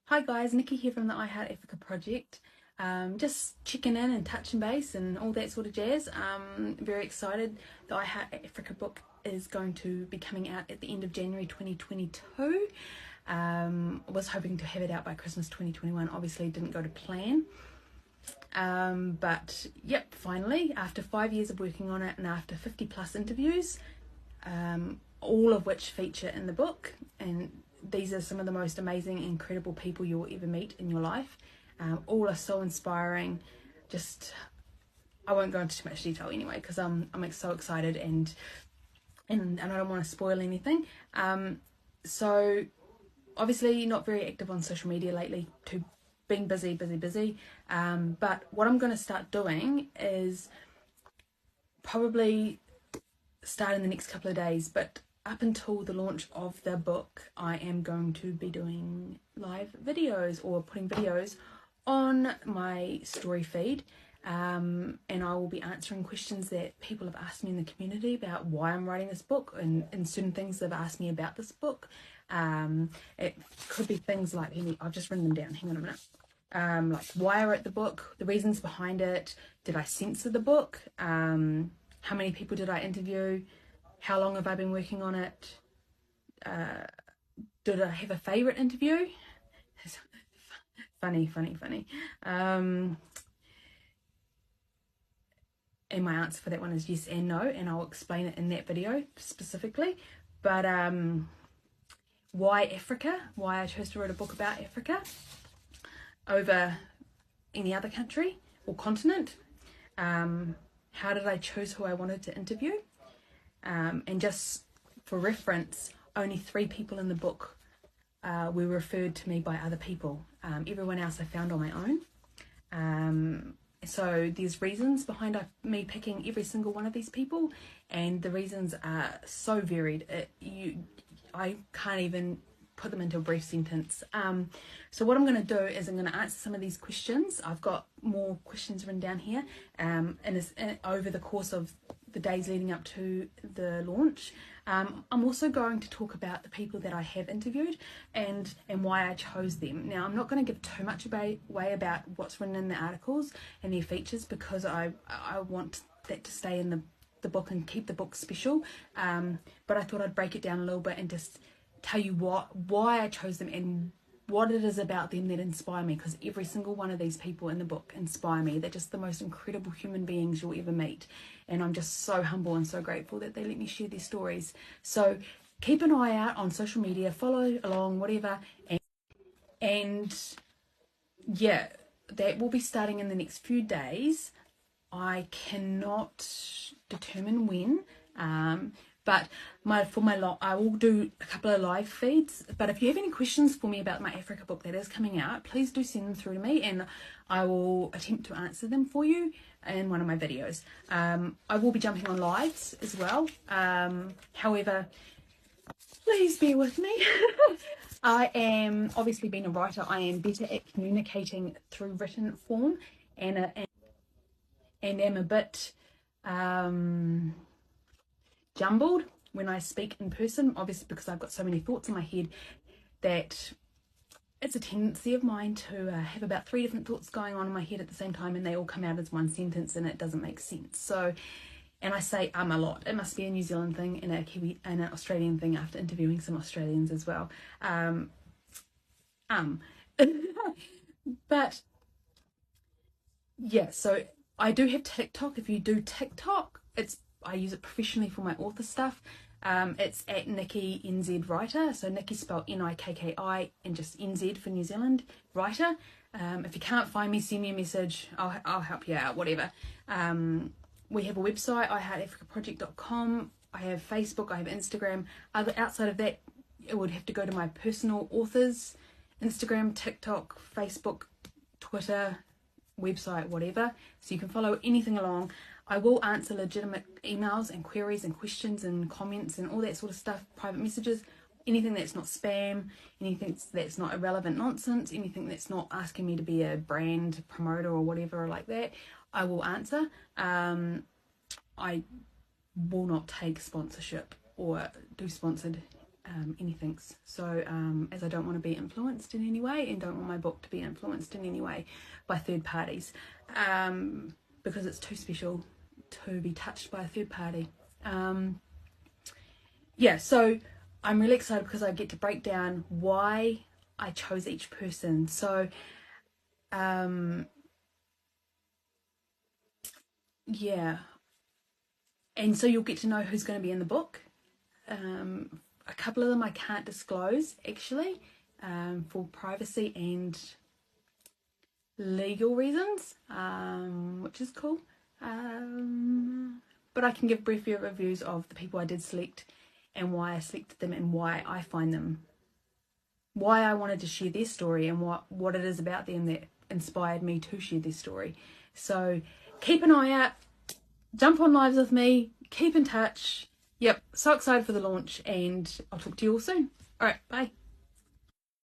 Hi guys, Nikki here from the I Heart Africa project. Just checking in and touching base and all that sort of jazz. Very excited. The I Heart Africa book is going to be coming out at the end of January 2022. Was hoping to have it out by Christmas 2021. Obviously didn't go to plan. But yep, finally, after 5 years of working on it and after 50 plus interviews, all of which feature in the book, and these are some of the most amazing, incredible people you'll ever meet in your life. All are so inspiring. I won't go into too much detail anyway because I'm so excited and I don't want to spoil anything. So obviously not very active on social media lately, being busy. But what I'm going to start doing is probably start in the next couple of days, but up until the launch of the book, I am going to be doing live videos or putting videos on my story feed. And I will be answering questions that people have asked me in the community about why I'm writing this book and certain things they've asked me about this book. It could be things like, I've just written them down, hang on a minute. Like why I wrote the book, the reasons behind it, did I censor the book, how many people did I interview, how long have I been working on it, did I have a favourite interview? funny. And my answer for that one is yes and no, and I'll explain it in that video specifically. But why Africa? Why I chose to write a book about Africa over any other country or continent. How did I choose who I wanted to interview? And just for reference, only 3 people in the book were referred to me by other people. Everyone else I found on my own. So there's reasons behind me picking every single one of these people, and the reasons are so varied. I can't even put them into a brief sentence. So what I'm going to do is I'm going to answer some of these questions. I've got more questions written down here, and over the course of the days leading up to the launch. I'm also going to talk about the people that I have interviewed and why I chose them. Now, I'm not going to give too much away about what's written in the articles and their features because I want that to stay in the book and keep the book special. But I thought I'd break it down a little bit and just tell you why I chose them and what it is about them that inspire me, because every single one of these people in the book inspire me. They're just the most incredible human beings you'll ever meet, and I'm just so humble and so grateful that they let me share their stories. So keep an eye out on social media, follow along, whatever, and yeah, that will be starting in the next few days. I cannot determine when, but I will do a couple of live feeds. But if you have any questions for me about my Africa book that is coming out, please do send them through to me and I will attempt to answer them for you in one of my videos. I will be jumping on lives as well. However, please bear with me. I am, obviously being a writer, I am better at communicating through written form and am a bit jumbled when I speak in person, obviously because I've got so many thoughts in my head that it's a tendency of mine to have about 3 different thoughts going on in my head at the same time, and they all come out as one sentence and it doesn't make sense. So, and I say a lot. It must be a New Zealand thing and a Kiwi and an Australian thing after interviewing some Australians as well. But yeah, so I do have TikTok. If you do TikTok, I use it professionally for my author stuff. It's at Nikki NZ Writer, so Nikki spelled Nikki and just NZ for New Zealand Writer. If you can't find me, send me a message. I'll help you out, whatever. We have a website, iheartafricaproject.com. I have Facebook, I have Instagram. Outside of that, it would have to go to my personal authors, Instagram, TikTok, Facebook, Twitter, website, whatever. So you can follow anything along. I will answer legitimate emails and queries and questions and comments and all that sort of stuff, private messages, anything that's not spam, anything that's not irrelevant nonsense, anything that's not asking me to be a brand promoter or whatever like that, I will answer. I will not take sponsorship or do sponsored anything. So as I don't want to be influenced in any way, and don't want my book to be influenced in any way by third parties, because it's too special to be touched by a third party. Yeah, so I'm really excited because I get to break down why I chose each person. So yeah, and so you'll get to know who's going to be in the book. A couple of them I can't disclose, actually, for privacy and legal reasons, which is cool. But I can give brief reviews of the people I did select and why I selected them and why I find them, why I wanted to share their story and what it is about them that inspired me to share their story. So keep an eye out, jump on lives with me, keep in touch. Yep, so excited for the launch, and I'll talk to you all soon. All right, bye.